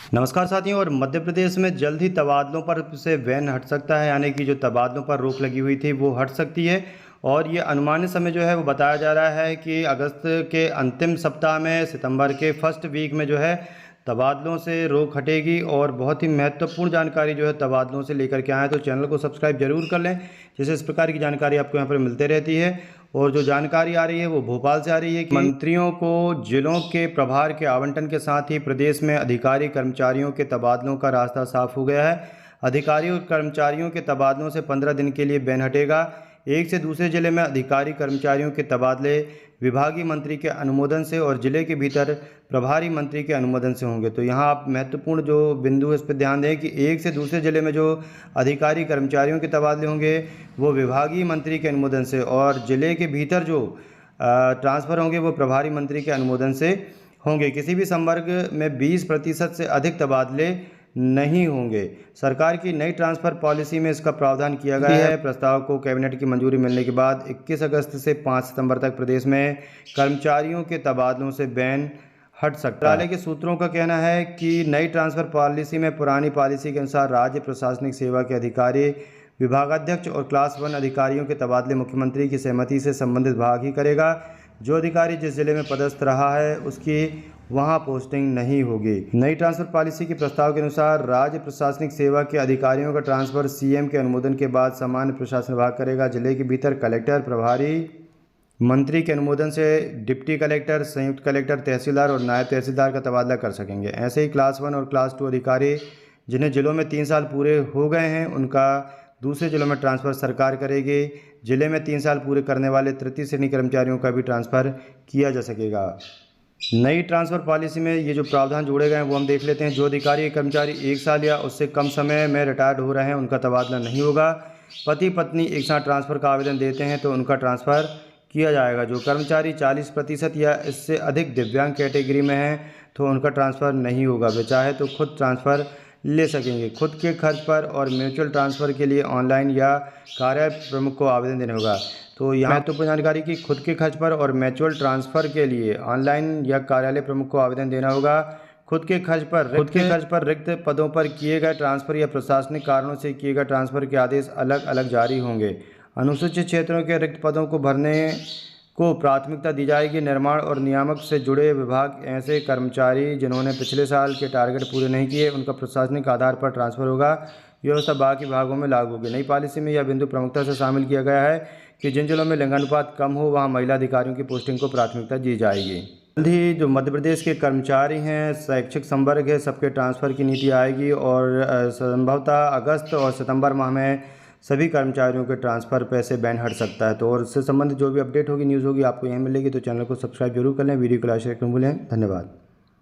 नमस्कार साथियों। और मध्य प्रदेश में जल्द ही तबादलों पर से बैन हट सकता है, यानी कि जो तबादलों पर रोक लगी हुई थी वो हट सकती है। और ये अनुमानित समय जो है वो बताया जा रहा है कि अगस्त के अंतिम सप्ताह में, सितंबर के फर्स्ट वीक में जो है तबादलों से रोक हटेगी। और बहुत ही महत्वपूर्ण जानकारी जो है तबादलों से लेकर के आए, तो चैनल को सब्सक्राइब जरूर कर लें, जिससे इस प्रकार की जानकारी आपको यहाँ पर मिलते रहती है। और जो जानकारी आ रही है वो भोपाल से आ रही है कि मंत्रियों को जिलों के प्रभार के आवंटन के साथ ही प्रदेश में अधिकारी कर्मचारियों के तबादलों का रास्ता साफ हो गया है। अधिकारियों और कर्मचारियों के तबादलों से 15 दिन के लिए बैन हटेगा। एक से दूसरे जिले में अधिकारी कर्मचारियों के तबादले विभागीय मंत्री के अनुमोदन से और जिले के भीतर प्रभारी मंत्री के अनुमोदन से होंगे। तो यहाँ आप महत्वपूर्ण जो बिंदु है इस पर ध्यान दें कि एक से दूसरे जिले में जो अधिकारी कर्मचारियों के तबादले होंगे वो विभागीय मंत्री के अनुमोदन से, और जिले के भीतर जो ट्रांसफ़र होंगे वो प्रभारी मंत्री के अनुमोदन से होंगे। किसी भी संवर्ग में 20% से अधिक तबादले नहीं होंगे। सरकार की नई ट्रांसफ़र पॉलिसी में इसका प्रावधान किया गया है। प्रस्ताव को कैबिनेट की मंजूरी मिलने के बाद 21 अगस्त से 5 सितंबर तक प्रदेश में कर्मचारियों के तबादलों से बैन हट सकता है। मंत्रालय के सूत्रों का कहना है कि नई ट्रांसफ़र पॉलिसी में पुरानी पॉलिसी के अनुसार राज्य प्रशासनिक सेवा के अधिकारी, विभागाध्यक्ष और क्लास 1 अधिकारियों के तबादले मुख्यमंत्री की सहमति से संबंधित विभाग ही करेगा। जो अधिकारी जिस जिले में पदस्थ रहा है उसकी वहां पोस्टिंग नहीं होगी। नई ट्रांसफ़र पॉलिसी के प्रस्ताव के अनुसार राज्य प्रशासनिक सेवा के अधिकारियों का ट्रांसफ़र सीएम के अनुमोदन के बाद सामान्य प्रशासन विभाग करेगा। जिले के भीतर कलेक्टर, प्रभारी मंत्री के अनुमोदन से डिप्टी कलेक्टर, संयुक्त कलेक्टर, तहसीलदार और नायब तहसीलदार का तबादला कर सकेंगे। ऐसे ही क्लास 1 और क्लास 2 अधिकारी जिन्हें जिलों में 3 साल पूरे हो गए हैं उनका दूसरे जिलों में ट्रांसफ़र सरकार करेगी। जिले में 3 साल पूरे करने वाले तृतीय श्रेणी कर्मचारियों का भी ट्रांसफ़र किया जा सकेगा। नई ट्रांसफ़र पॉलिसी में ये जो प्रावधान जोड़े गए हैं वो हम देख लेते हैं। जो अधिकारी या कर्मचारी 1 साल या उससे कम समय में रिटायर्ड हो रहे हैं उनका तबादला नहीं होगा। पति पत्नी एक साथ ट्रांसफ़र का आवेदन देते हैं तो उनका ट्रांसफ़र किया जाएगा। जो कर्मचारी 40% या इससे अधिक दिव्यांग कैटेगरी में हैं तो उनका ट्रांसफ़र नहीं होगा। वे चाहे तो खुद ट्रांसफ़र ले सकेंगे। खुद के खर्च पर और म्यूचुअल ट्रांसफ़र के लिए ऑनलाइन या कार्यालय प्रमुख को आवेदन देना होगा। तो यहाँ महत्वपूर्ण जानकारी कि खुद के खर्च पर और म्यूचुअल ट्रांसफ़र के लिए ऑनलाइन या कार्यालय प्रमुख को आवेदन देना होगा। खुद के खर्च पर रिक्त पदों पर किए गए ट्रांसफ़र या प्रशासनिक कारणों से किए गए ट्रांसफ़र के आदेश अलग अलग जारी होंगे। अनुसूचित क्षेत्रों के रिक्त पदों को भरने को प्राथमिकता दी जाएगी। निर्माण और नियामक से जुड़े विभाग, ऐसे कर्मचारी जिन्होंने पिछले साल के टारगेट पूरे नहीं किए उनका प्रशासनिक आधार पर ट्रांसफ़र होगा। व्यवस्था बाकी विभागों में लागू होगी। नई पॉलिसी में यह बिंदु प्रमुखता से शामिल किया गया है कि जिन जिलों में लिंगानुपात कम हो वहाँ महिला अधिकारियों की पोस्टिंग को प्राथमिकता दी जाएगी। जल्द ही जो मध्य प्रदेश के कर्मचारी हैं, शैक्षिक संवर्ग है, सबके ट्रांसफ़र की नीति आएगी और संभवतः अगस्त और सितंबर माह में सभी कर्मचारियों के ट्रांसफ़र पे से बैन हट सकता है। तो और इससे संबंधित जो भी अपडेट होगी, न्यूज़ होगी, आपको यहीं मिलेगी। तो चैनल को सब्सक्राइब जरूर कर लें, वीडियो को लाइक शेयर करना भूलें। धन्यवाद।